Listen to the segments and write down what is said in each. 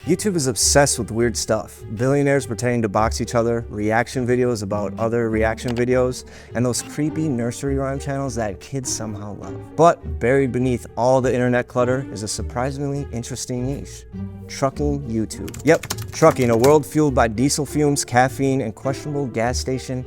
YouTube is obsessed with weird stuff. Billionaires pretending to box each other, reaction videos about other reaction videos, and those creepy nursery rhyme channels that kids somehow love. But buried beneath all the internet clutter is a surprisingly interesting niche. Trucking YouTube. Yep, trucking, a world fueled by diesel fumes, caffeine, and questionable gas station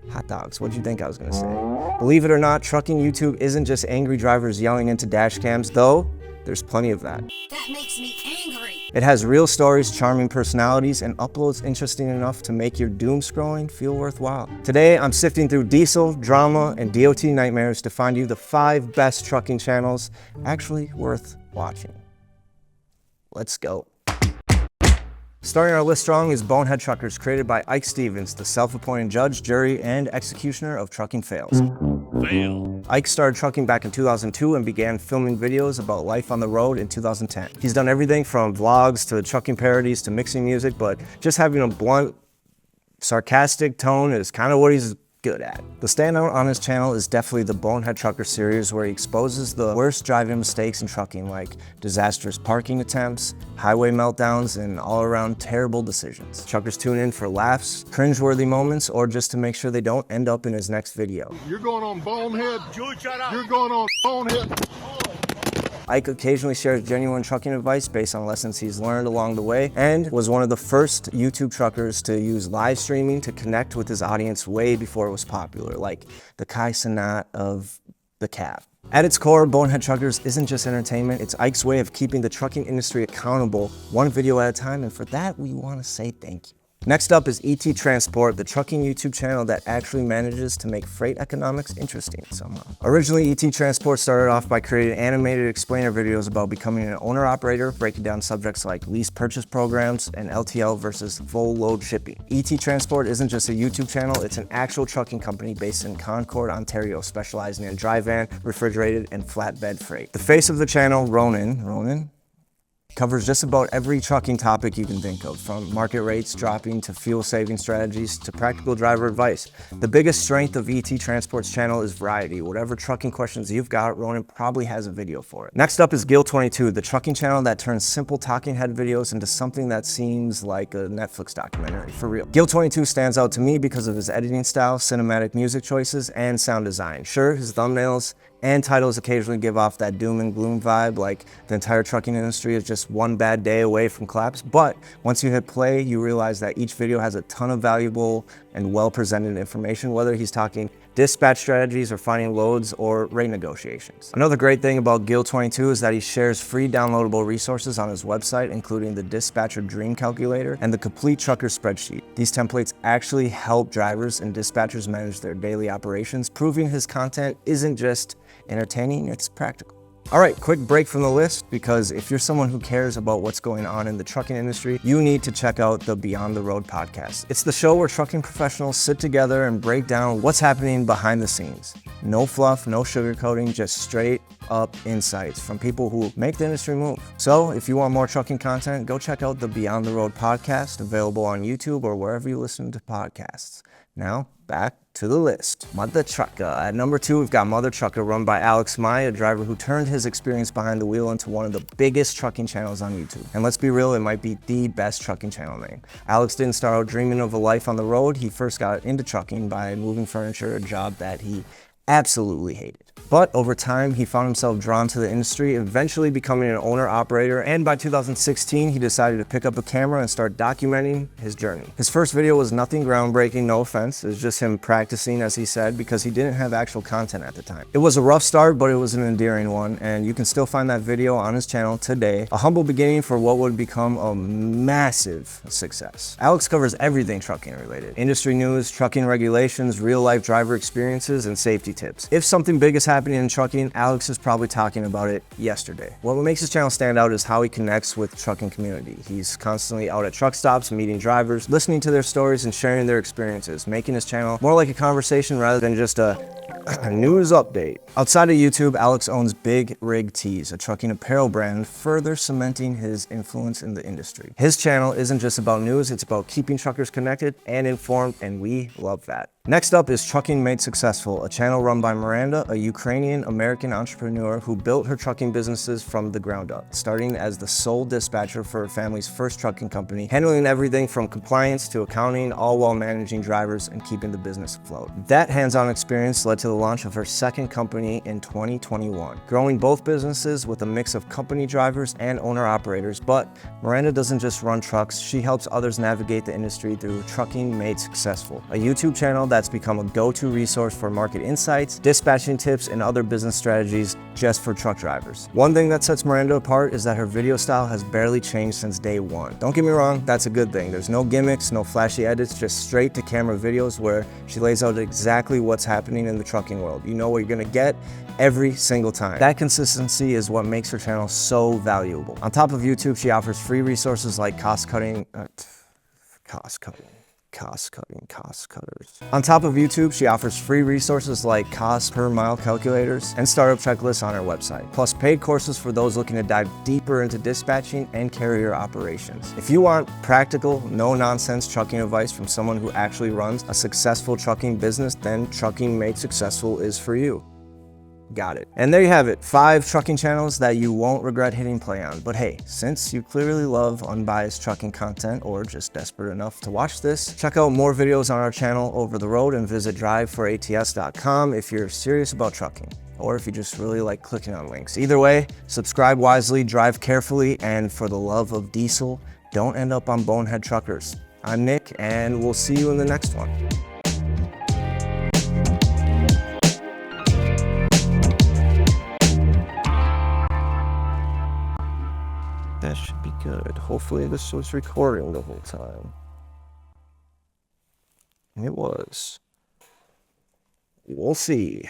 hot dogs. What'd you think I was gonna say? Believe it or not, trucking YouTube isn't just angry drivers yelling into dash cams, though there's plenty of that. That makes me angry. It has real stories, charming personalities, and uploads interesting enough to make your doom scrolling feel worthwhile. Today, I'm sifting through diesel, drama, and DOT nightmares to find you the 5 best trucking channels actually worth watching. Let's go. Starting our list strong is BoneheadTruckers, created by Ike Stevens, the self-appointed judge, jury, and executioner of trucking fails. Fail. Ike started trucking back in 2002 and began filming videos about life on the road in 2010. He's done everything from vlogs to trucking parodies to mixing music, but just having a blunt, sarcastic tone is kind of what he's good at. The standout on his channel is definitely the BoneheadTrucker series, where he exposes the worst driving mistakes in trucking, like disastrous parking attempts, highway meltdowns, and all-around terrible decisions. Truckers tune in for laughs, cringeworthy moments, or just to make sure they don't end up in his next video. You're going on Bonehead. You're going on Bonehead. Ike occasionally shares genuine trucking advice based on lessons he's learned along the way, and was one of the first YouTube truckers to use live streaming to connect with his audience way before it was popular, like the Kai Cenat of the cab. At its core, BoneheadTruckers isn't just entertainment, it's Ike's way of keeping the trucking industry accountable, one video at a time, and for that, we want to say thank you. Next up is ET Transport, the trucking YouTube channel that actually manages to make freight economics interesting somehow. Originally, ET Transport started off by creating animated explainer videos about becoming an owner-operator, breaking down subjects like lease purchase programs and LTL versus full load shipping. ET Transport isn't just a YouTube channel, it's an actual trucking company based in Concord, Ontario, specializing in dry van, refrigerated, and flatbed freight. The face of the channel, Ronan, covers just about every trucking topic you can think of, from market rates dropping to fuel saving strategies to practical driver advice. The biggest strength of ET Transport's channel is variety. Whatever trucking questions you've got, Ronan probably has a video for it. Next up is Gil22, the trucking channel that turns simple talking head videos into something that seems like a Netflix documentary, for real. Gil22 stands out to me because of his editing style, cinematic music choices, and sound design. Sure, his thumbnails and titles occasionally give off that doom and gloom vibe, like the entire trucking industry is just one bad day away from collapse, but once you hit play, you realize that each video has a ton of valuable and well-presented information, whether he's talking dispatch strategies or finding loads or rate negotiations. Another great thing about Gil22 is that he shares free downloadable resources on his website, including the Dispatcher Dream Calculator and the Complete Trucker Spreadsheet. These templates actually help drivers and dispatchers manage their daily operations, proving his content isn't just entertaining, it's practical. All right, quick break from the list, because if you're someone who cares about what's going on in the trucking industry, you need to check out the Beyond the Road podcast. It's the show where trucking professionals sit together and break down what's happening behind the scenes. No fluff, no sugarcoating, just straight up insights from people who make the industry move. So if you want more trucking content, go check out the Beyond the Road podcast, available on YouTube or wherever you listen to podcasts. Now, back to the list. MuthaTrucker. At number 2, we've got MuthaTrucker, run by Alex Mai, a driver who turned his experience behind the wheel into one of the biggest trucking channels on YouTube. And let's be real, it might be the best trucking channel name. Alex didn't start out dreaming of a life on the road. He first got into trucking by moving furniture, a job that he absolutely hated. But over time, he found himself drawn to the industry, eventually becoming an owner-operator, and by 2016, he decided to pick up a camera and start documenting his journey. His first video was nothing groundbreaking, no offense. It was just him practicing, as he said, because he didn't have actual content at the time. It was a rough start, but it was an endearing one, and you can still find that video on his channel today. A humble beginning for what would become a massive success. Alex covers everything trucking related: industry news, trucking regulations, real-life driver experiences, and safety tips. If something big is happening in trucking, Alex is probably talking about it yesterday. What makes his channel stand out is how he connects with the trucking community. He's constantly out at truck stops, meeting drivers, listening to their stories, and sharing their experiences, making his channel more like a conversation rather than just a news update. Outside of YouTube, Alex owns Big Rig Tees, a trucking apparel brand, further cementing his influence in the industry. His channel isn't just about news, it's about keeping truckers connected and informed, and we love that. Next up is Trucking Made Successful, a channel run by Miranda, a Ukrainian-American entrepreneur who built her trucking businesses from the ground up, starting as the sole dispatcher for her family's first trucking company, handling everything from compliance to accounting, all while managing drivers and keeping the business afloat. That hands-on experience led to the launch of her second company in 2021, growing both businesses with a mix of company drivers and owner-operators. But Miranda doesn't just run trucks, she helps others navigate the industry through Trucking Made Successful, a YouTube channel that's become a go-to resource for market insights, dispatching tips, and other business strategies just for truck drivers. One thing that sets Miranda apart is that her video style has barely changed since day one. Don't get me wrong, that's a good thing. There's no gimmicks, no flashy edits, just straight to camera videos where she lays out exactly what's happening in the trucking world. You know what you're gonna get every single time. That consistency is what makes her channel so valuable. On top of YouTube, she offers free resources like cost cutters. On top of YouTube, she offers free resources like cost per mile calculators and startup checklists on her website, plus paid courses for those looking to dive deeper into dispatching and carrier operations. If you want practical, no-nonsense trucking advice from someone who actually runs a successful trucking business, then Trucking Made Successful is for you. Got it. And there you have it, 5 trucking channels that you won't regret hitting play on. But hey, since you clearly love unbiased trucking content or just desperate enough to watch this, check out more videos on our channel Over the Road and visit driveforats.com if you're serious about trucking, or if you just really like clicking on links. Either way, subscribe wisely, drive carefully, and for the love of diesel, don't end up on Bonehead Truckers. I'm Nick, and we'll see you in the next one. That should be good. Hopefully this was recording the whole time. It was. We'll see.